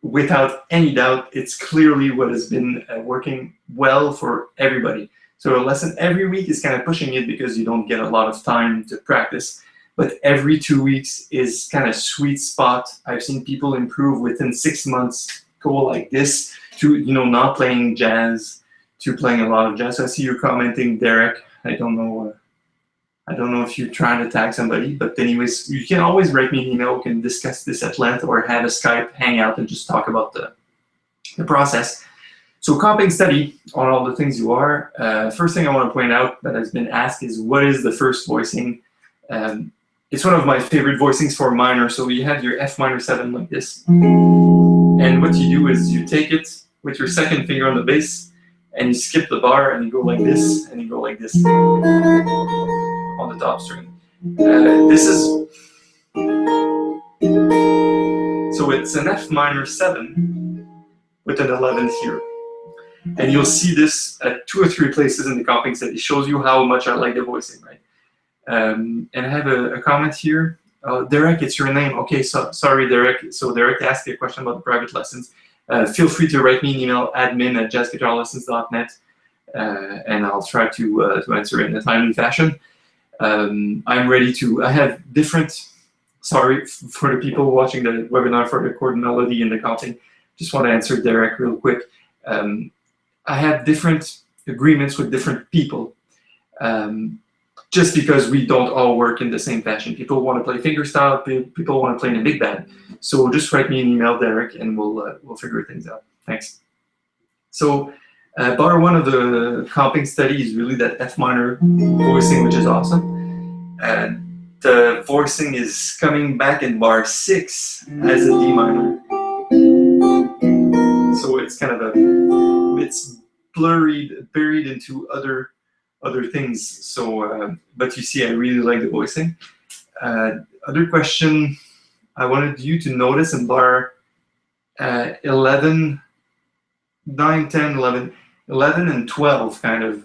Without any doubt, it's clearly what has been working well for everybody. So a lesson every week is kind of pushing it because you don't get a lot of time to practice. But every 2 weeks is kind of sweet spot. I've seen people improve within 6 months, go like this, to not playing jazz to playing a lot of jazz. So I see you're commenting, Derek. I don't know if you're trying to tag somebody, but anyways, you can always write me an email. We can discuss this at length or have a Skype hangout and just talk about the process. So comping study on all the things you are. First thing I want to point out that has been asked is, what is the first voicing? It's one of my favorite voicings for minor. So you have your F minor 7 like this. And what you do is you take it with your second finger on the bass and you skip the bar and you go like this and you go like this on the top string. So it's an F minor 7 with an 11 here. And you'll see this at 2 or 3 places in the comping set. It shows you how much I like the voicing, right? And I have a comment here. Derek, it's your name. Okay, so sorry, Derek. So Derek asked a question about the private lessons. Feel free to write me an email, admin@jazzguitarlessons.net, and I'll try to answer it in a timely fashion. I'm ready to. I have different. Sorry for the people watching the webinar for the chord melody and the comping. Just want to answer Derek real quick. I have different agreements with different people. Just because we don't all work in the same fashion. People want to play fingerstyle, people want to play in a big band. So just write me an email, Derek, and we'll figure things out. Thanks. So bar 1 of the comping study is really that F minor voicing, which is awesome. The voicing is coming back in bar 6 as a D minor. So it's kind of it's buried into other things. So, but you see, I really like the voicing. Other question I wanted you to notice in bar 11, 9, 10, 11, 11 and 12 kind of.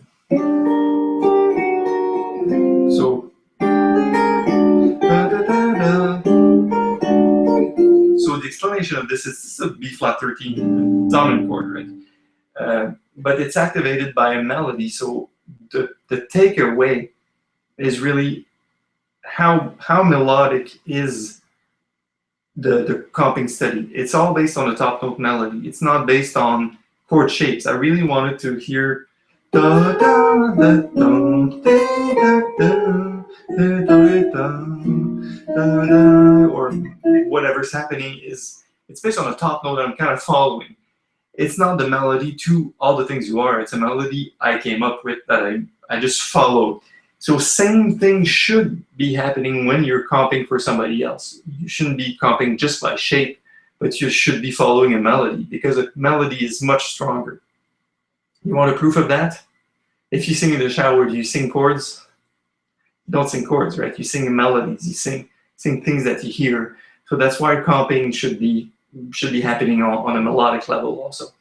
So, the explanation of this is a B flat 13 dominant chord, right? But it's activated by a melody. So the takeaway is really how melodic is the comping study. It's all based on the top note melody. It's not based on chord shapes. I really wanted to hear da da da da da da da, or whatever's happening is it's based on the top note that I'm kind of following. It's not the melody to all the things you are. It's a melody I came up with that I just followed. So same thing should be happening when you're comping for somebody else. You shouldn't be comping just by shape, but you should be following a melody because a melody is much stronger. You want a proof of that? If you sing in the shower, do you sing chords? You don't sing chords, right? You sing melodies. You sing things that you hear. So that's why comping should be happening on a melodic level also.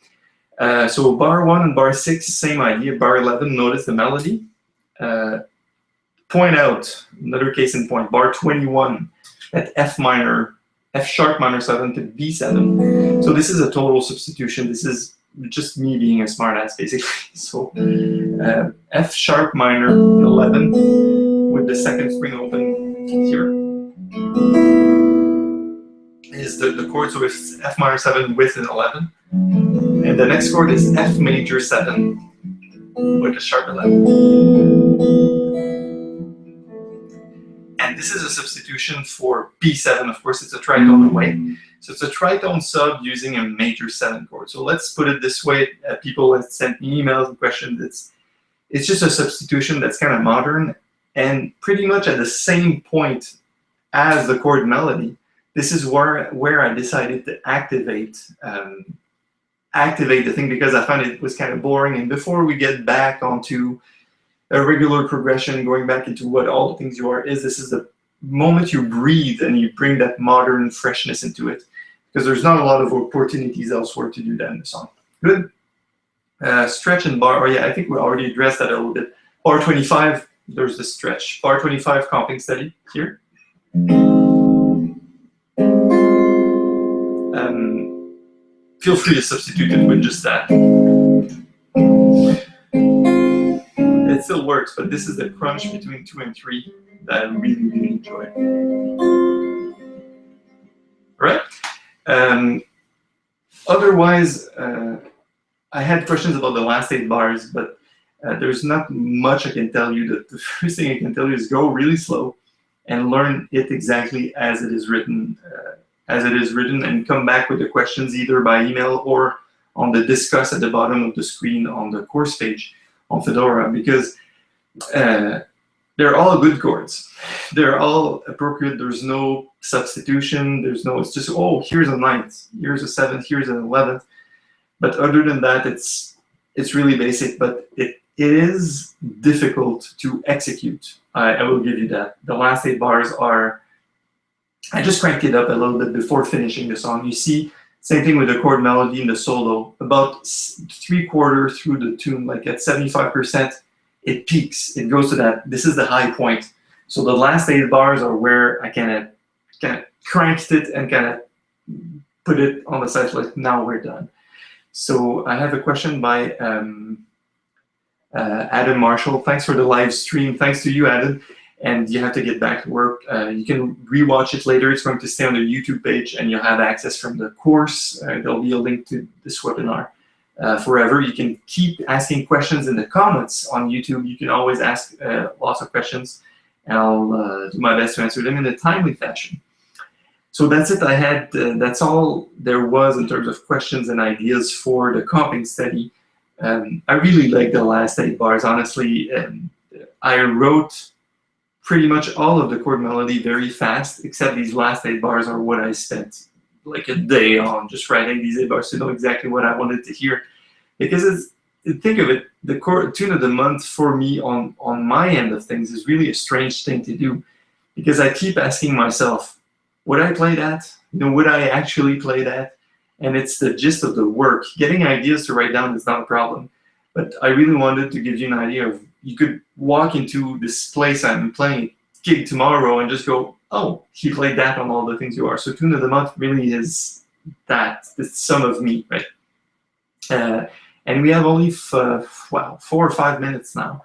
So bar 1 and bar 6, same idea. Bar 11, notice the melody. Point out, another case in point, bar 21, that F sharp minor 7 to B7. So this is a total substitution. This is just me being a smartass, basically. So F sharp minor 11 with the second string open here is the chord. So it's F minor 7 with an 11. And the next chord is F major 7 with a sharp 11. And this is a substitution for B7. Of course, it's a tritone away. So it's a tritone sub using a major 7 chord. So let's put it this way. People have sent me emails and questions. It's just a substitution that's kind of modern. And pretty much at the same point as the chord melody, this is where I decided to activate the thing, because I found it was kind of boring. And before we get back onto a regular progression, going back into what all the things you are is, this is the moment you breathe and you bring that modern freshness into it, because there's not a lot of opportunities elsewhere to do that in the song. Good. Stretch and bar. Oh yeah, I think we already addressed that a little bit. Bar 25, there's the stretch. Bar 25, comping steady here. Feel free to substitute it with just that. It still works, but this is the crunch between 2 and 3 that I really, really enjoy. All right. Otherwise, I had questions about the last 8 bars, but there's not much I can tell you. The first thing I can tell you is go really slow and learn it exactly as it is written, and come back with the questions either by email or on the discuss at the bottom of the screen on the course page on Fedora, because they're all good chords. They're all appropriate. There's no substitution. It's just, oh, here's a 9th, here's a 7th, here's an 11th. But other than that, it's really basic, but it is difficult to execute. I will give you that. The last 8 bars are, I just cranked it up a little bit before finishing the song. You see, same thing with the chord melody and the solo. About 3/4 through the tune, like at 75%, it peaks. It goes to that. This is the high point. So the last 8 bars are where I kind of cranked it and kind of put it on the side, like now we're done. So I have a question by Adam Marshall. Thanks for the live stream. Thanks to you, Adam. And you have to get back to work. You can rewatch it later. It's going to stay on the YouTube page, and you'll have access from the course. There'll be a link to this webinar forever. You can keep asking questions in the comments on YouTube. You can always ask lots of questions, and I'll do my best to answer them in a timely fashion. So that's it. I had that's all there was in terms of questions and ideas for the comping study. I really like the last 8 bars, honestly. I wrote pretty much all of the chord melody very fast, except these last 8 bars are what I spent like a day on, just writing these 8 bars to know exactly what I wanted to hear. Because think of it, the chord tune of the month for me on my end of things is really a strange thing to do, because I keep asking myself, would I play that? Would I actually play that? And it's the gist of the work. Getting ideas to write down is not a problem, but I really wanted to give you an idea of, you could walk into this place I'm playing gig tomorrow and just go, oh, he played that on all the things you are. So tune of the month really is that, the sum of me, right? And we have only 4 or 5 minutes now.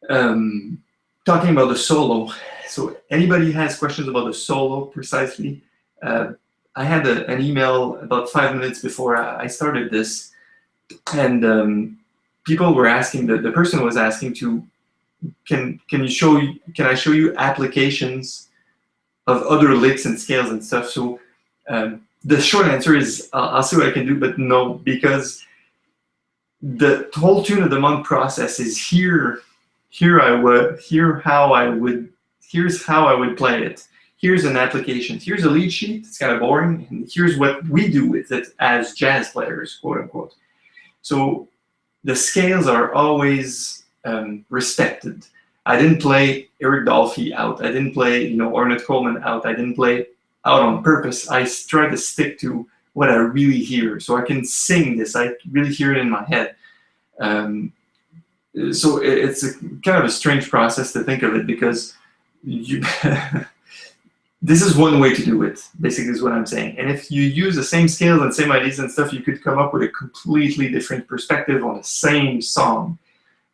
Talking about the solo. So anybody has questions about the solo precisely? I had an email about 5 minutes before I started this, and people were asking, the person was asking to, can I show you applications of other licks and scales and stuff? So the short answer is I'll see what I can do, but no, because the whole tune of the month process is here's how I would play it. Here's an application. Here's a lead sheet. It's kind of boring. And here's what we do with it as jazz players, quote unquote. So the scales are always respected. I didn't play Eric Dolphy out. I didn't play, Ornette Coleman out. I didn't play out on purpose. I try to stick to what I really hear. So I can sing this. I really hear it in my head. So it's kind of a strange process to think of it, because this is one way to do it, basically, is what I'm saying. And if you use the same scales and same ideas and stuff, you could come up with a completely different perspective on the same song,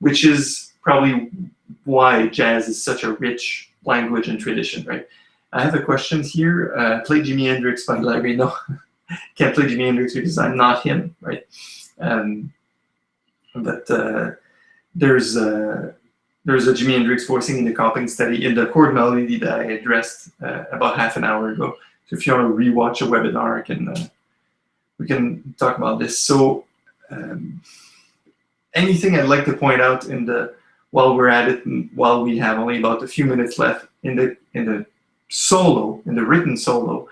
which is probably why jazz is such a rich language and tradition, right? I have a question here. Play Jimi Hendrix by Larry. No, can't play Jimi Hendrix because I'm not him, right? But there's a Jimi Hendrix voicing in the comping study in the chord melody that I addressed about half an hour ago. So if you want to rewatch a webinar, we can talk about this. So anything I'd like to point out in the while we're at it, and while we have only about a few minutes left in the solo, in the written solo,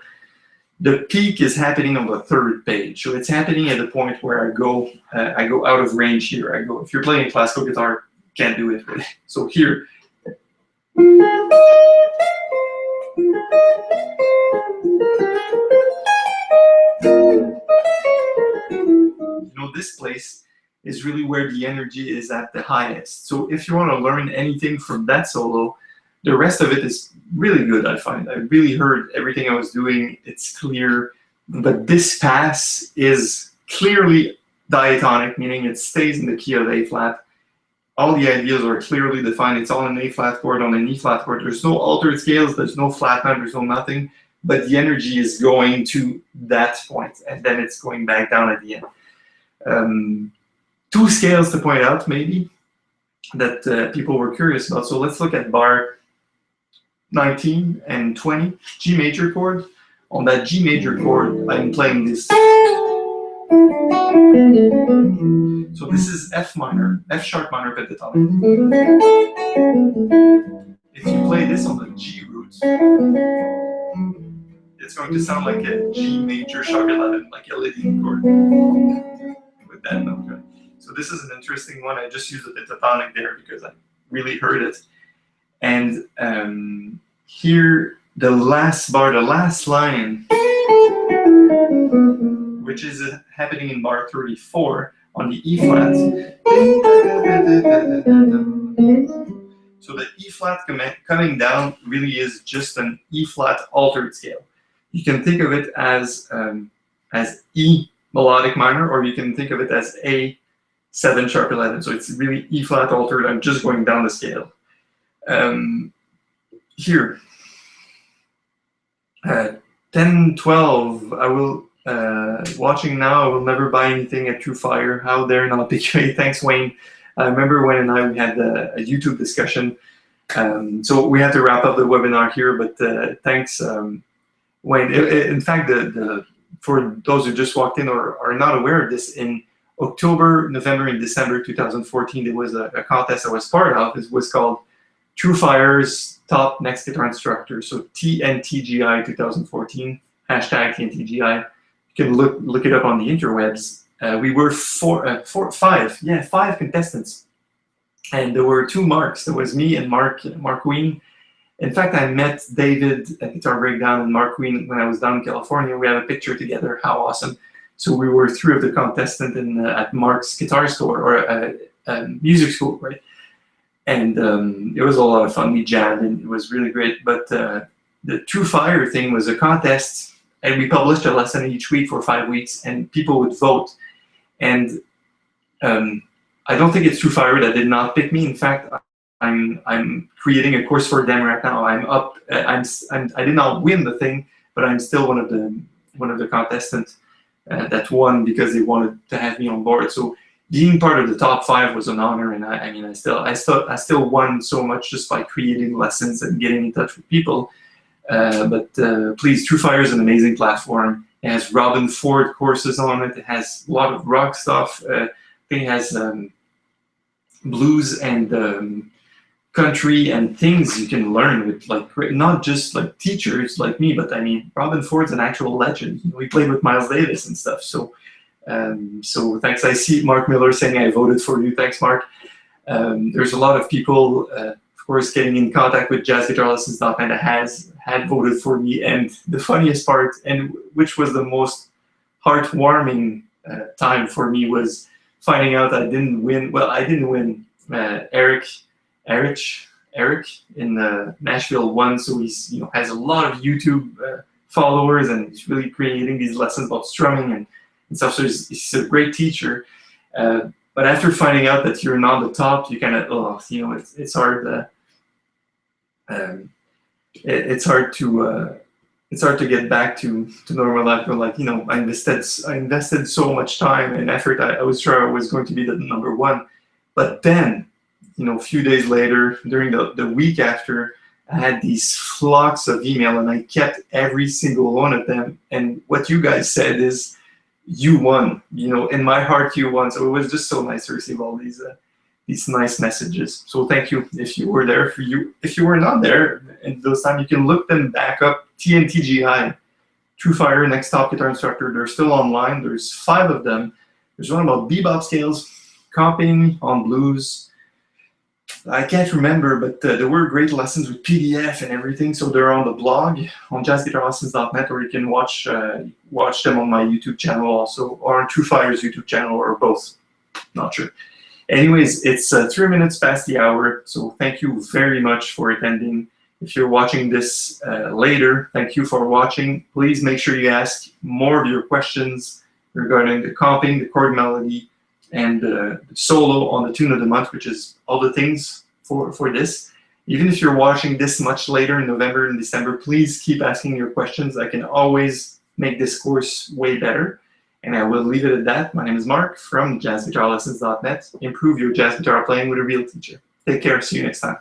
the peak is happening on the third page. So it's happening at the point where I go out of range here. If you're playing classical guitar, can't do it really. So here. This place is really where the energy is at the highest. So if you want to learn anything from that solo, the rest of it is really good, I find. I really heard everything I was doing. It's clear. But this pass is clearly diatonic, meaning it stays in the key of A flat. All the ideas are clearly defined. It's all an A flat chord on an E flat chord. There's no altered scales, there's no flat nine, there's no nothing. But the energy is going to that point, and then it's going back down at the end. Two scales to point out, maybe, that people were curious about. So let's look at bar 19 and 20, G major chord. On that G major chord, I'm playing this. So this is F minor, F sharp minor pentatonic. If you play this on the G root, it's going to sound like a G major sharp 11, like a leading chord with that note. Right? So this is an interesting one. I just used a pentatonic there because I really heard it. And here, the last bar, the last line, which is happening in bar 34 on the E flat. So the E flat coming down really is just an E flat altered scale. You can think of it as E melodic minor, or you can think of it as A 7 sharp 11. So it's really E flat altered. I'm just going down the scale. Here, 10, 12. I will watching now. I will never buy anything at True Fire. How dare not PQA? Thanks, Wayne. I remember Wayne and I we had a YouTube discussion. So we have to wrap up the webinar here, but thanks, Wayne. In fact, for those who just walked in or are not aware of this, in October, November, and December 2014, there was a contest I was part of. It was called True Fire's Top Next Guitar Instructor. So TNTGI 2014, hashtag TNTGI. You can look it up on the interwebs. We were five contestants. And there were two Marcs. There was me and Marc Ween. In fact, I met David at Guitar Breakdown and Marc Ween when I was down in California. We have a picture together. How awesome. So we were three of the contestants at Marc's guitar store, or music school, right? And it was a lot of fun. We jammed, and it was really great. But the True Fire thing was a contest, and we published a lesson each week for 5 weeks, and people would vote. And I don't think it's True Fire that did not pick me. In fact, I'm creating a course for them right now. I'm up. I did not win the thing, but I'm still one of the contestants that won because they wanted to have me on board. So being part of the top 5 was an honor, and I still won so much just by creating lessons and getting in touch with people. But please, True Fire is an amazing platform. It has Robin Ford courses on it. It has a lot of rock stuff. It has blues and country and things you can learn with, like, not just like teachers like me, but I mean, Robin Ford's an actual legend. We played with Miles Davis and stuff. So thanks. I see Mark Miller saying I voted for you. Thanks, Mark. There's a lot of people, of course, getting in contact with JazzGuitarLessons.net had voted for me. And the funniest part, and which was the most heartwarming time for me, was finding out I didn't win. Well, I didn't win. Eric in Nashville won, so he's has a lot of YouTube followers, and he's really creating these lessons about strumming and stuff. So he's a great teacher. But after finding out that you're not the top, you kind of it's hard. It's hard to get back to normal life. But like I invested so much time and effort. I was sure I was going to be the number one, but then a few days later, during the week after, I had these flocks of email, and I kept every single one of them. And what you guys said is, you won. In my heart, you won. So it was just so nice to receive all these these nice messages. So thank you if you were there. If you were not there at those times, you can look them back up. TNTGI, True Fire, Next Top Guitar Instructor. They're still online. There's 5 of them. There's one about bebop scales, comping on blues. I can't remember, but there were great lessons with PDF and everything. So they're on the blog on jazzguitarlessons.net, or you can watch them on my YouTube channel also, or on True Fire's YouTube channel, or both. Not sure. Anyways, it's 3 minutes past the hour, so thank you very much for attending. If you're watching this later, thank you for watching. Please make sure you ask more of your questions regarding the comping, the chord melody, and the solo on the tune of the month, which is all the things for this. Even if you're watching this much later in November and December, please keep asking your questions. I can always make this course way better. And I will leave it at that. My name is Marc from jazzguitarlessons.net. Improve your jazz guitar playing with a real teacher. Take care. See you next time.